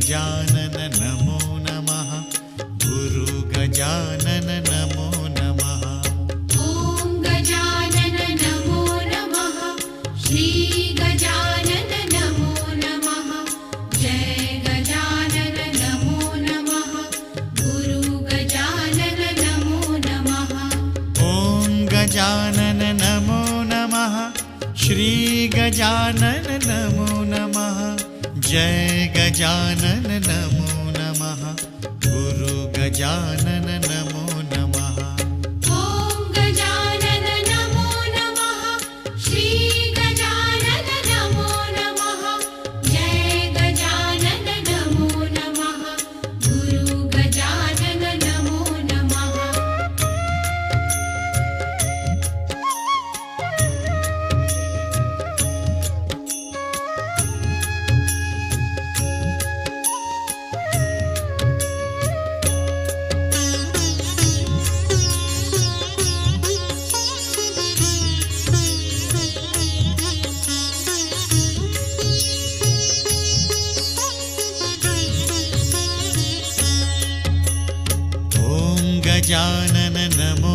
गजानन नमो नमः। गुरु गजानन नमो नमः। ॐ गजानन नमो नमः। श्री गजानन नमो नमः। जय गजानन नमो नमः। गुरु गजानन नमो नमः। ॐ गजानन नमो नमः। श्री गजानन नमो नमः। जय गजानन नमो नमः। गुरु गजानन नमो नमः। ॐ गजानन नमो नमः। श्री गजानन नमो नमः। जय गजानन नमो नमः। गुरु गजानन नमो नमः। ॐ गजानन नमो